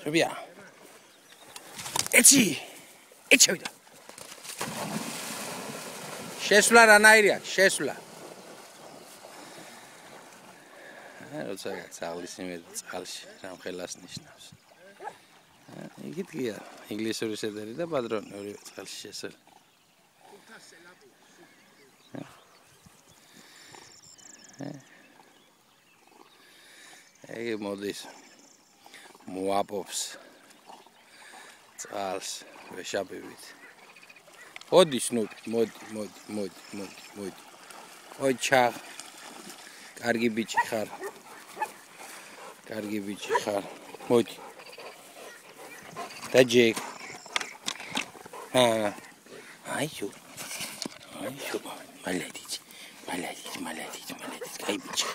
შუბია. ეცი ჩავიდა. შესვლა რანაირია? შესვლა. როცა გაგწავლის იმედი წყალში, რამხელას ნიშნავს. იგით გია, ინგლისური სედერი და პატრონი ორივე წყალში შესული. ეგ მოდის. მოაპობს. წყალს ვეშაპებით. მოდი სნუპი, მოდი. ოჩა. კარგი ბიჭი ხარ. მოდი. და ჯეკ. აიო. მალედიც. კაი ბიჭი.